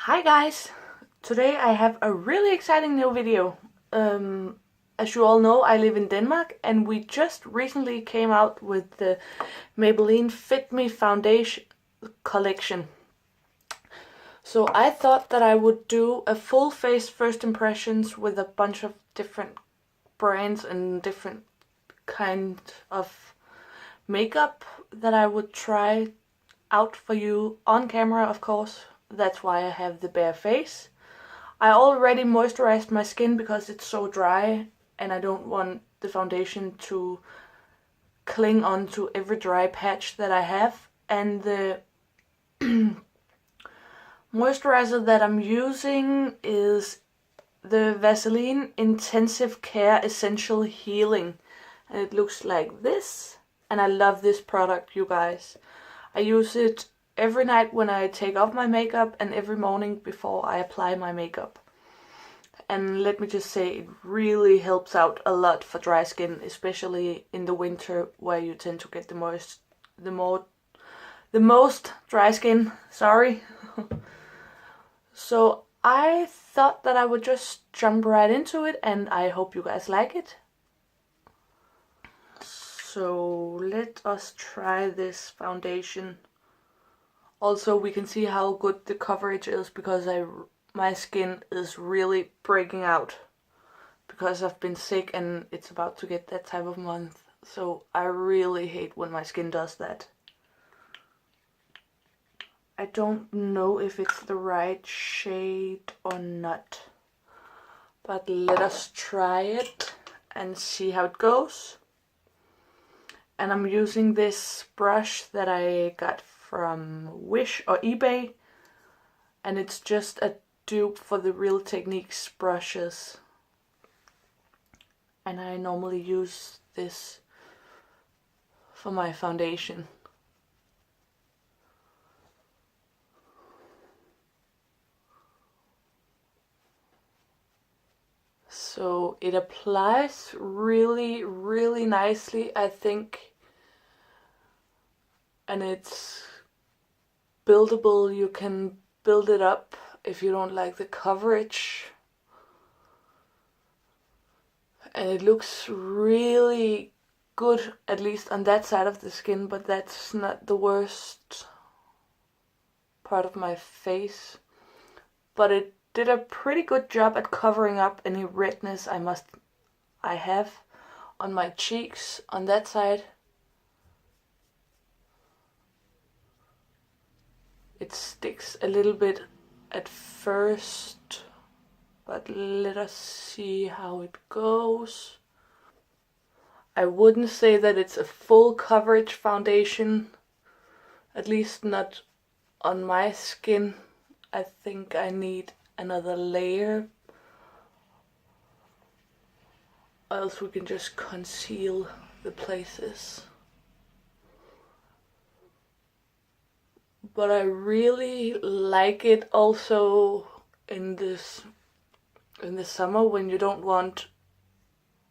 Hi guys! Today I have a really exciting new video. As you all know, I live in Denmark and we just recently came out with the Maybelline Fit Me foundation collection. So I thought that I would do a full face first impressions with a bunch of different brands and different kind of makeup that I would try out for you on camera, of course. That's why I have the bare face. I already moisturized my skin because it's so dry and I don't want the foundation to cling onto every dry patch that I have. And the moisturizer that I'm using is the Vaseline Intensive Care Essential Healing. And it looks like this. And I love this product, you guys. I use it every night when I take off my makeup and every morning before I apply my makeup. And let me just say, it really helps out a lot for dry skin, especially in the winter where you tend to get the most dry skin. Sorry. So I thought that I would just jump right into it, and I hope you guys like it. So let us try this foundation. Also, we can see how good the coverage is because my skin is really breaking out because I've been sick and it's about to get that type of month. So I really hate when my skin does that. I don't know if it's the right shade or not, but let us try it and see how it goes. And I'm using this brush that I got from Wish or eBay, and it's just a dupe for the Real Techniques brushes, and I normally use this for my foundation. So it applies really, really nicely, I think, and it's buildable. You can build it up if you don't like the coverage. And it looks really good, at least on that side of the skin, but that's not the worst part of my face. But it did a pretty good job at covering up any redness I have on my cheeks on that side. It sticks a little bit at first, but let us see how it goes. I wouldn't say that it's a full coverage foundation, at least not on my skin. I think I need another layer, else we can just conceal the places. But I really like it also in the summer when you don't want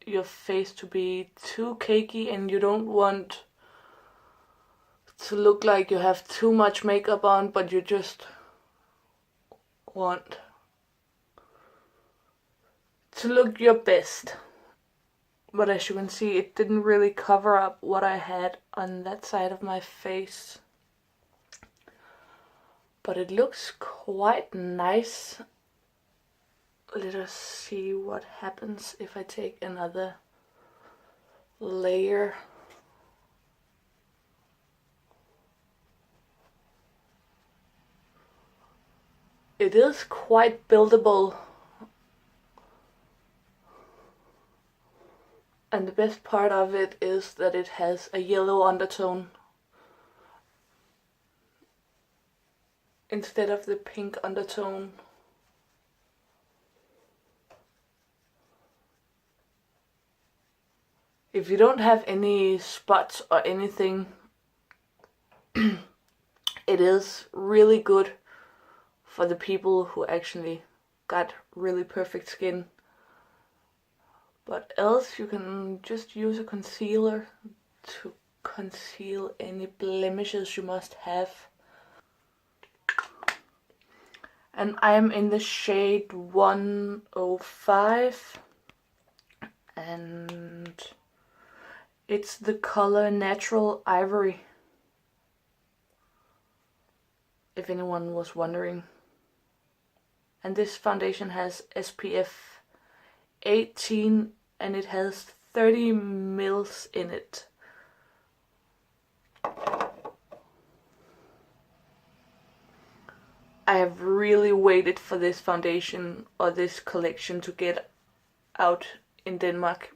your face to be too cakey and you don't want to look like you have too much makeup on, but you just want to look your best. But as you can see, it didn't really cover up what I had on that side of my face. But it looks quite nice. Let us see what happens if I take another layer. It is quite buildable. And the best part of it is that it has a yellow undertone instead of the pink undertone. If you don't have any spots or anything, it is really good for the people who actually got really perfect skin. But else you can just use a concealer to conceal any blemishes you must have. And I am in the shade 105, and it's the color Natural Ivory, if anyone was wondering. And this foundation has SPF 18 and it has 30 mils in it. I have really waited for this foundation or this collection to get out in Denmark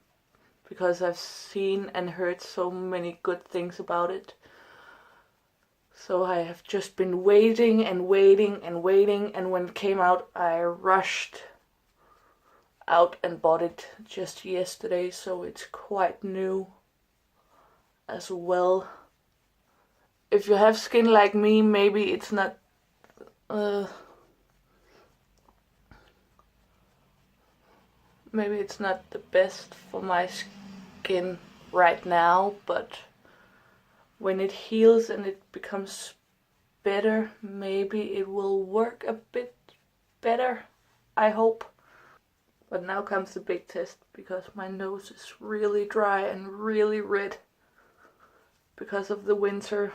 because I've seen and heard so many good things about it. So I have just been waiting and waiting and waiting, and when it came out I rushed out and bought it just yesterday, so it's quite new as well. If you have skin like me, maybe it's not maybe it's not the best for my skin right now, but when it heals and it becomes better, maybe it will work a bit better, I hope. But now comes the big test, because my nose is really dry and really red because of the winter.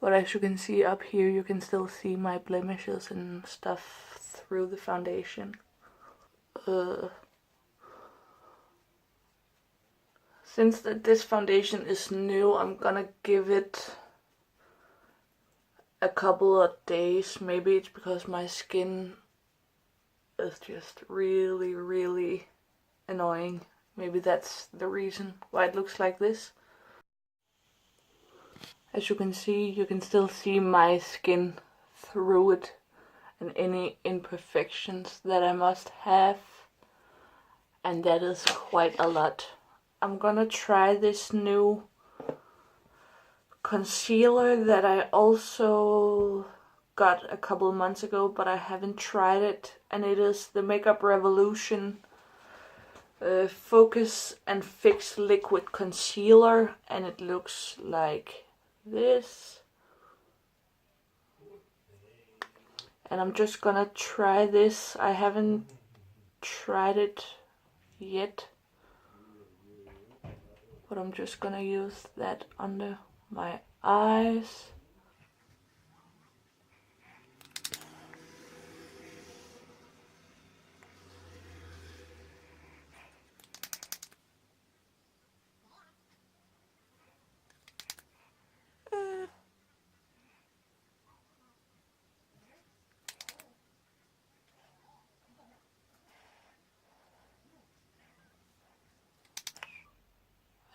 But as you can see up here, you can still see my blemishes and stuff through the foundation. Since this foundation is new, I'm gonna give it a couple of days. Maybe it's because my skin is just really, really annoying. Maybe that's the reason why it looks like this. As you can see, you can still see my skin through it and any imperfections that I must have. And that is quite a lot. I'm gonna try this new concealer that I also got a couple of months ago, but I haven't tried it. And it is the Makeup Revolution Focus and Fix Liquid Concealer. And it looks like this, and I'm just gonna try this. I haven't tried it yet, but I'm just gonna use that under my eyes.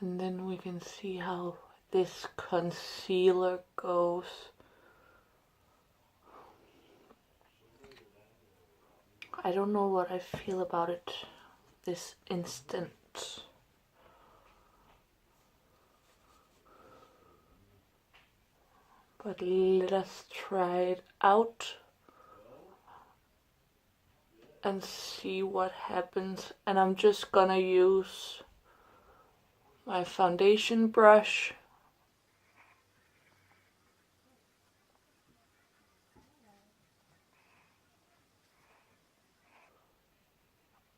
And then we can see how this concealer goes. I don't know what I feel about it this instant. But let us try it out and see what happens. And I'm just gonna use my foundation brush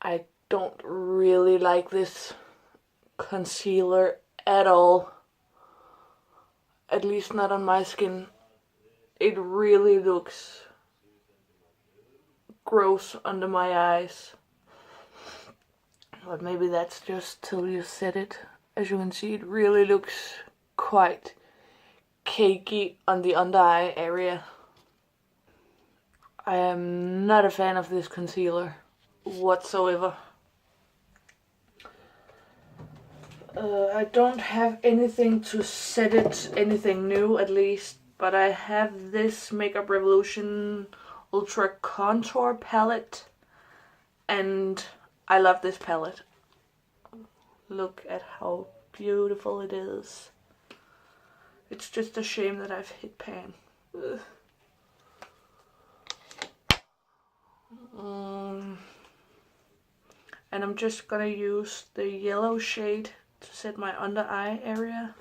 I don't really like this concealer at all. At least not on my skin. It really looks gross under my eyes. But maybe that's just till you set it. As you can see, it really looks quite cakey on the under eye area. I am not a fan of this concealer whatsoever. I don't have anything to set it, anything new at least, but I have this Makeup Revolution Ultra Contour palette, and I love this palette. Look at how beautiful it is. It's just a shame that I've hit pan. And I'm just gonna use the yellow shade to set my under eye area.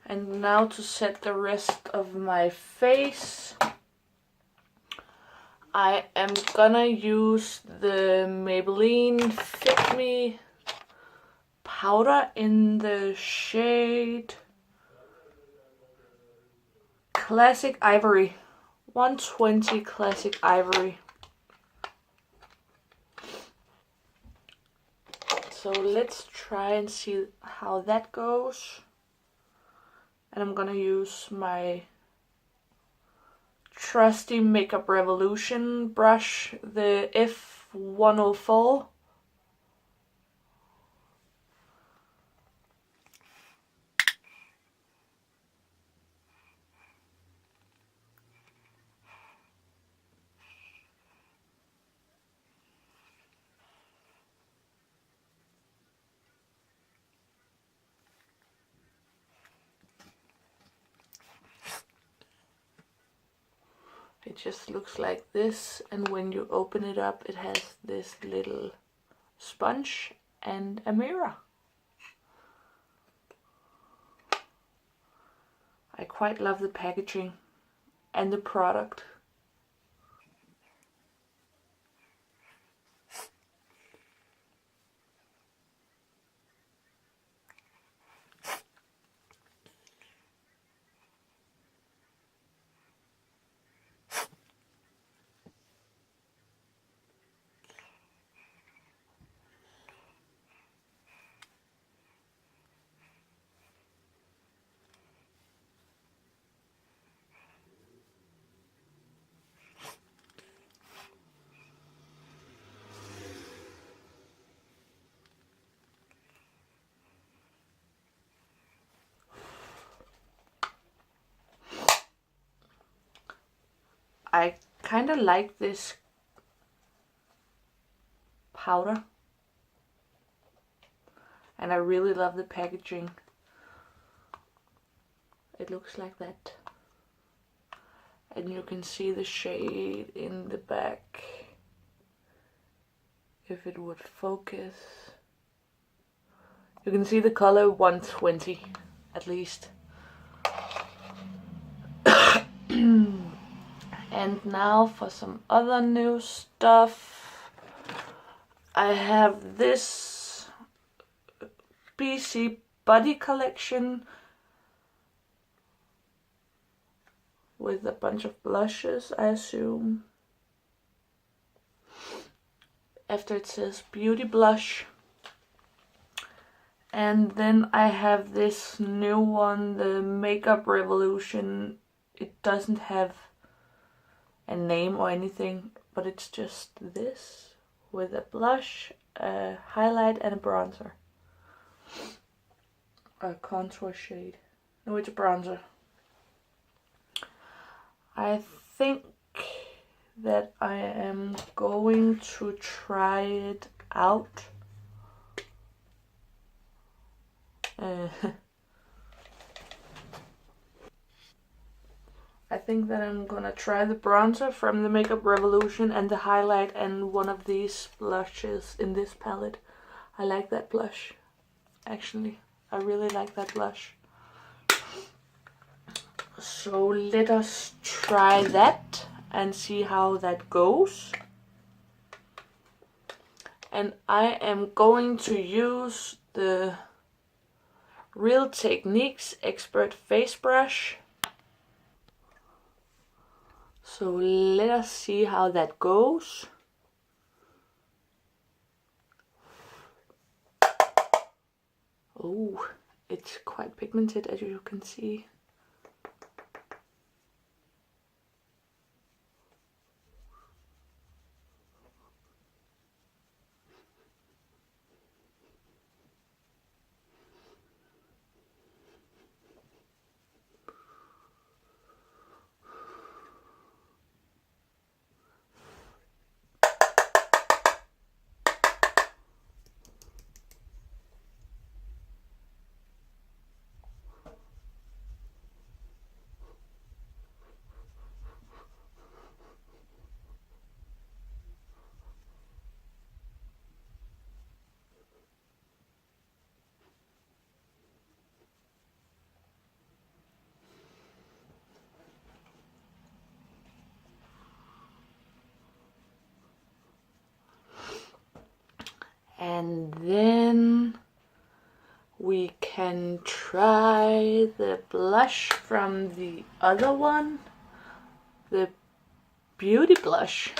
And now to set the rest of my face, I am gonna use the Maybelline Fit Me powder in the shade Classic Ivory, 120 Classic Ivory. So let's try and see how that goes. And I'm gonna use my trusty Makeup Revolution brush, the F104. It just looks like this, and when you open it up it has this little sponge and a mirror. I quite love the packaging and the product. I kind of like this powder, and I really love the packaging. It looks like that, and you can see the shade in the back if it would focus. You can see the color 120 at least. And now for some other new stuff. I have this BC Body Collection with a bunch of blushes, I assume. After it says Beauty Blush. And then I have this new one, the Makeup Revolution. It doesn't have a name or anything, but it's just this with a blush, a highlight and a bronzer. A contour shade. No, it's a bronzer. I think that I am going to try it out. I think that I'm gonna try the bronzer from the Makeup Revolution and the highlight and one of these blushes in this palette. I like that blush, actually. I really like that blush. So let us try that and see how that goes. And I am going to use the Real Techniques Expert Face Brush. So let us see how that goes. Oh, it's quite pigmented, as you can see. can try the blush from the other one, the Beauty Blush.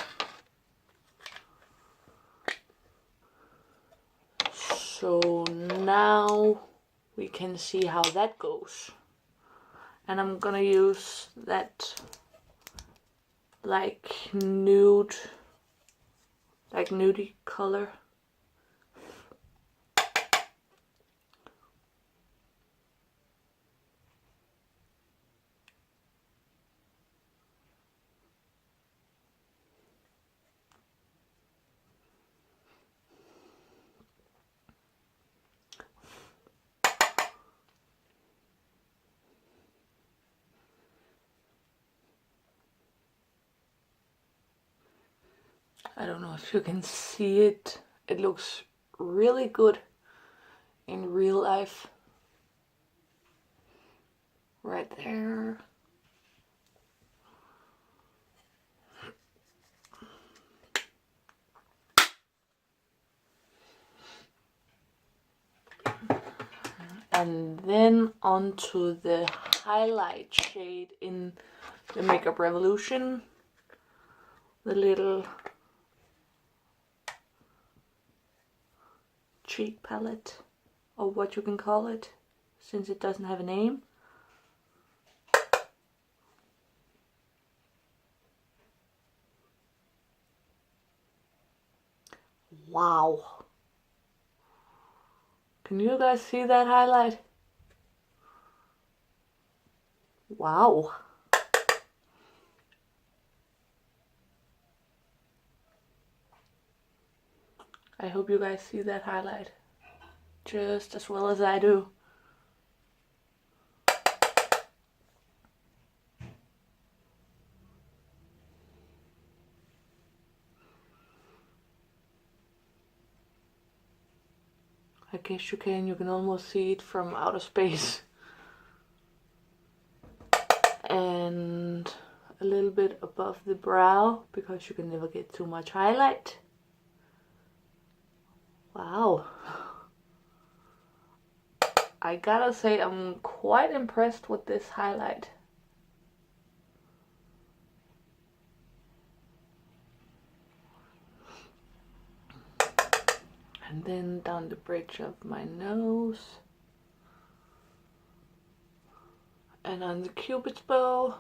So now we can see how that goes. And I'm gonna use that like nudie color. I don't know if you can see it. It looks really good in real life. Right there. And then onto the highlight shade in the Makeup Revolution. The little cheek palette, or what you can call it, since it doesn't have a name. Wow. Can you guys see that highlight? Wow. I hope you guys see that highlight just as well as I do. I guess you can almost see it from outer space. And a little bit above the brow, because you can never get too much highlight. Wow. I gotta say, I'm quite impressed with this highlight. And then down the bridge of my nose. And on the Cupid's bow.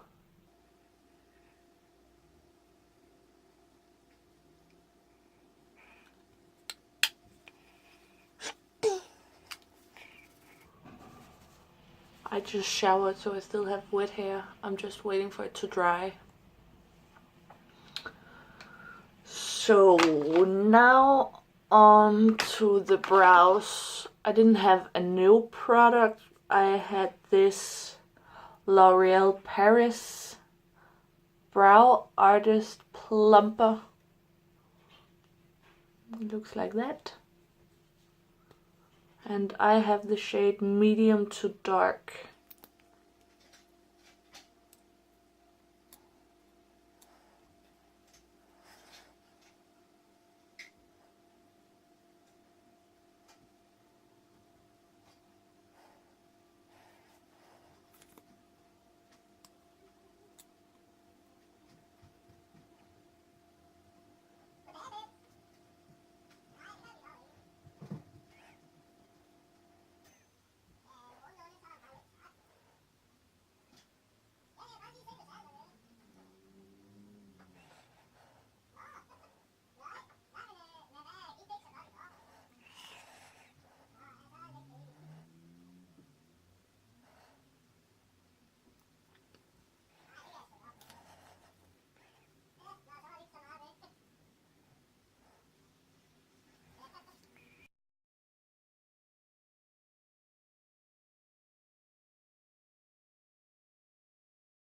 I just showered, so I still have wet hair. I'm just waiting for it to dry. So now on to the brows. I didn't have a new product. I had this L'Oreal Paris Brow Artist Plumber. It looks like that. And I have the shade medium to dark.